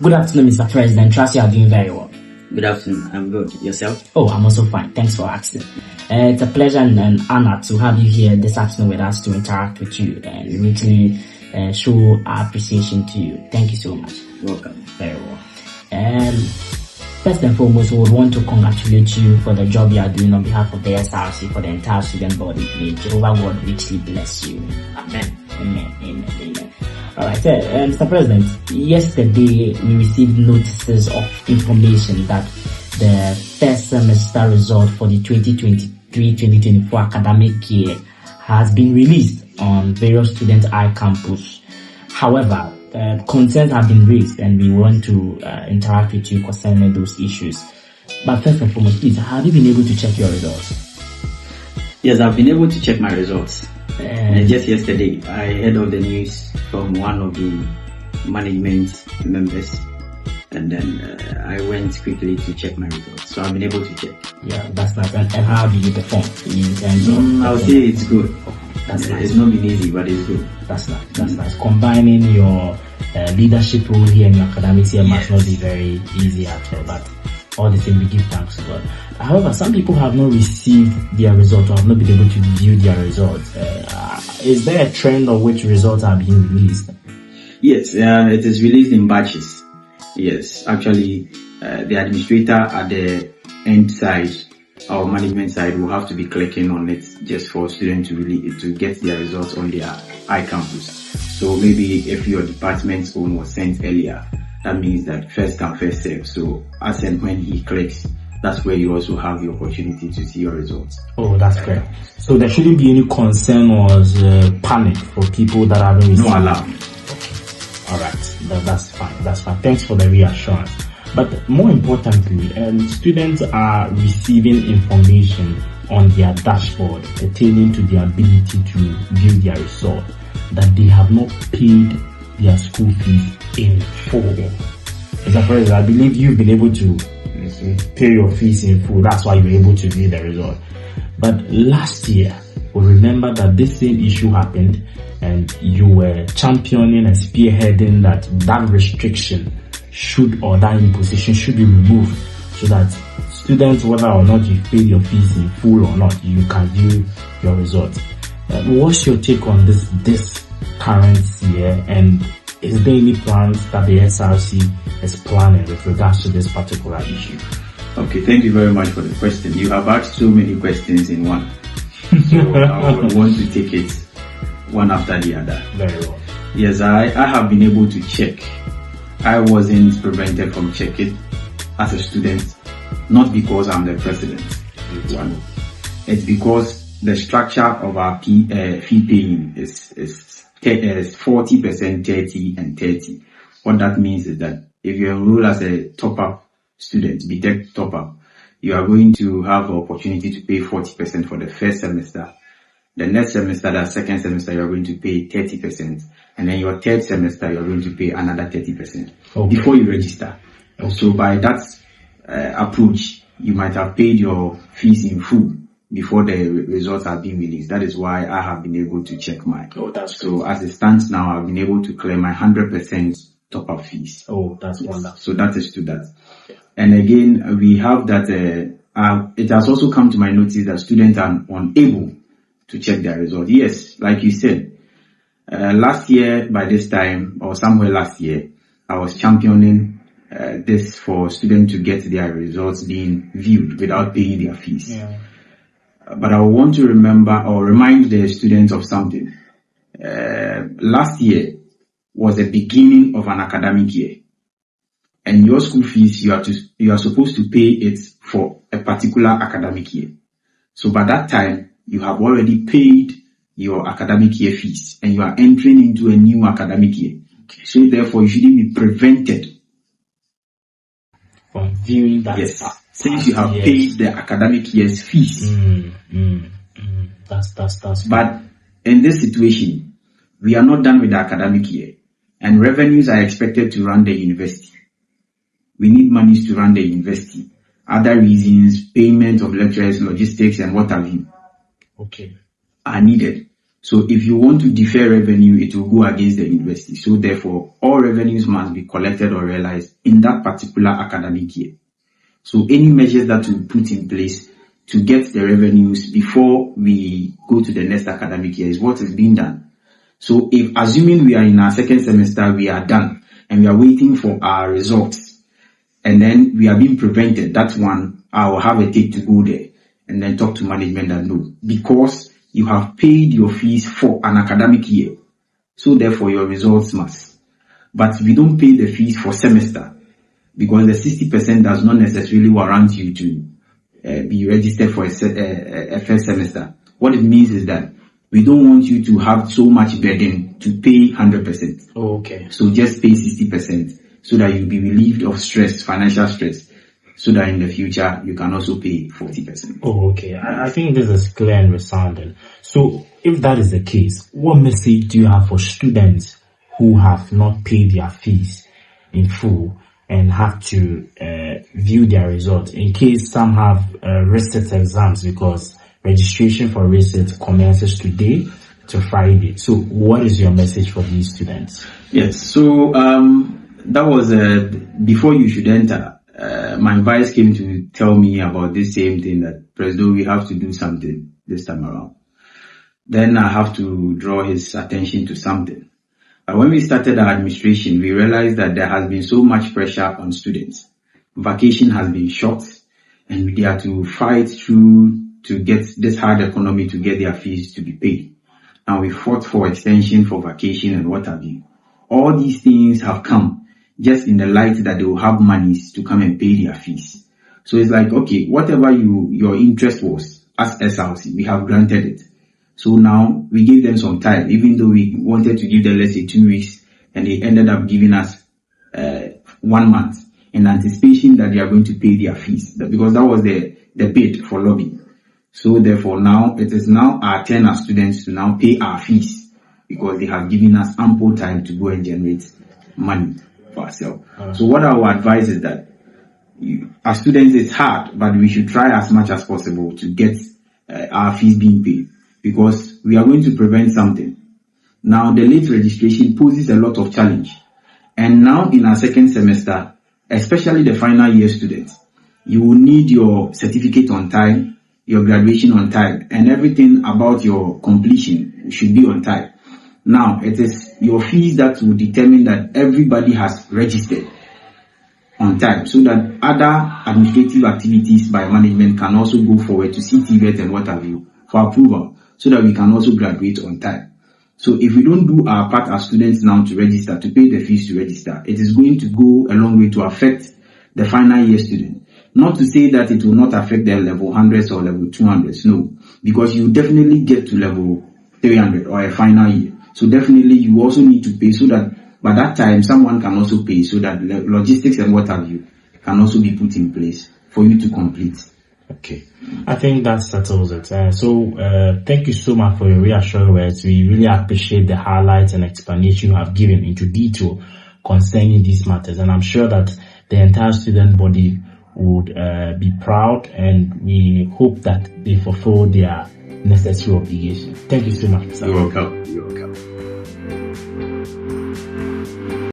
Good afternoon, Mr. President. Trust you are doing very well. Good afternoon. I'm good. Yourself? Oh, I'm also fine. Thanks for asking. It's a pleasure and an honor to have you here this afternoon with us to interact with you and really show our appreciation to you. Thank you so much. Welcome. Very well. First and foremost, we would want to congratulate you for the job you are doing on behalf of the SRC, for the entire student body. May Jehovah God richly bless you. Amen. Amen. Amen. Amen. Alright, Mr. President, yesterday we received notices of information that the first semester result for the 2023-2024 academic year has been released on various student iCampus. However, concerns have been raised and we want to interact with you concerning those issues. But first and foremost, please, have you been able to check your results? Yes, I've been able to check my results. And just yesterday, I heard of the news from one of the management members, and then I went quickly to check my results. So I've been able to check. Yeah, that's nice. And how did you perform in terms of? I'll say it's good. That's nice. It's not been easy, but it's good. That's nice. That's nice. Combining your leadership role here in your academics here must not be very easy at all, but all the same, we give thanks to God. However, some people have not received their results or have not been able to view their results. Is there a trend of which results are being released? Yes, it is released in batches. Yes, actually, the administrator at the end side, our management side, will have to be clicking on it just for students to get their results on their iCampus. So maybe if your department's own was sent earlier, that means that first come, first serve. So as and when he clicks, that's where you also have the opportunity to see your results. Oh, that's great. So there shouldn't be any concern or panic for people that haven't received. No alarm. Okay. Alright, that's fine. That's fine. Thanks for the reassurance. But more importantly, students are receiving information on their dashboard pertaining to their ability to view their result, that they have not paid their school fees in full. Mr. President, I believe you've been able to pay your fees in full. That's why you're able to view the result. But last year, we remember that this same issue happened and you were championing and spearheading that restriction should, or that imposition should be removed, so that students, whether or not you paid your fees in full or not, you can view your results. What's your take on this current year, and is there any plans that the SRC is planning with regards to this particular issue? Okay, thank you very much for the question. You have asked so many questions in one. So I would want to take it one after the other. Very well. Yes, I have been able to check. I wasn't prevented from checking as a student, not because I'm the president. One, it's because the structure of our fee paying is 40%, 30 and 30. What that means is that if you enroll as a top-up student, BTech top-up, you are going to have the opportunity to pay 40% for the first semester. The next semester, that second semester, you are going to pay 30%. And then your third semester, you are going to pay another 30% before you register. Okay. So by that approach, you might have paid your fees in full before the results have been released. That is why I have been able to check mine. Oh, that's so good. As it stands now, I've been able to clear my 100% top-up fees. Oh, that's wonderful. So that is to that. Yeah. And again, we have that, it has also come to my notice that students are unable to check their results. Yes, like you said, last year by this time, or somewhere last year, I was championing this for students to get their results being viewed without paying their fees. Yeah. But I want to remind the students of something. Last year was the beginning of an academic year, and your school fees, you are supposed to pay it for a particular academic year. So by that time, you have already paid your academic year fees and you are entering into a new academic year. Okay. So therefore, you shouldn't be prevented from viewing that. Yes, since you have paid the academic year's fees. That's. But in this situation, we are not done with the academic year, and revenues are expected to run the university. We need monies to run the university. Other reasons, payment of lecturers, logistics, and what have you, okay, are needed. So if you want to defer revenue, it will go against the university. So therefore, all revenues must be collected or realized in that particular academic year. So any measures that we put in place to get the revenues before we go to the next academic year is what is being done. So if assuming we are in our second semester, we are done and we are waiting for our results and then we are being prevented, that one, I will have a take to go there and then talk to management and no, because you have paid your fees for an academic year. So therefore your results must. But we don't pay the fees for semester because the 60% does not necessarily warrant you to be registered for a first semester. What it means is that we don't want you to have so much burden to pay 100%. Oh, okay. So just pay 60% so that you'll be relieved of stress, financial stress, so that in the future you can also pay 40%. Oh, okay. I think this is clear and resounding. So if that is the case, what message do you have for students who have not paid their fees in full and have to view their results in case some have reset exams, because registration for reset commences today to Friday. So what is your message for these students? Yes, so that was before you should enter. My vice came to tell me about this same thing, that President, we have to do something this time around. Then I have to draw his attention to something. When we started our administration, we realized that there has been so much pressure on students. Vacation has been short and they have to fight through to get this hard economy to get their fees to be paid. And we fought for extension for vacation and what have you. All these things have come just in the light that they will have monies to come and pay their fees. So it's like, okay, whatever your interest was as SLC, we have granted it. So now we gave them some time, even though we wanted to give them, let's say, 2 weeks, and they ended up giving us 1 month in anticipation that they are going to pay their fees, because that was the bid for lobbying. So therefore now it is now our turn as students to now pay our fees, because they have given us ample time to go and generate money for ourselves. So what I would advise is that as students, it's hard, but we should try as much as possible to get our fees being paid, because we are going to prevent something. Now, the late registration poses a lot of challenge. And now in our second semester, especially the final year students, you will need your certificate on time, your graduation on time, and everything about your completion should be on time. Now, it is your fees that will determine that everybody has registered on time, so that other administrative activities by management can also go forward to CTVET and what have you for approval, so that we can also graduate on time. So if we don't do our part as students now to register, to pay the fees to register, it is going to go a long way to affect the final year student. Not to say that it will not affect their level 100s or level 200s, no. Because you definitely get to level 300 or a final year. So definitely you also need to pay, so that by that time someone can also pay, so that logistics and what have you can also be put in place for you to complete. Okay, I think that settles it. Thank you so much for your reassuring words. We really appreciate the highlights and explanation you have given into detail concerning these matters. And I'm sure that the entire student body would be proud, and we hope that they fulfill their necessary obligations. Thank you so much, sir. You're welcome. You're welcome.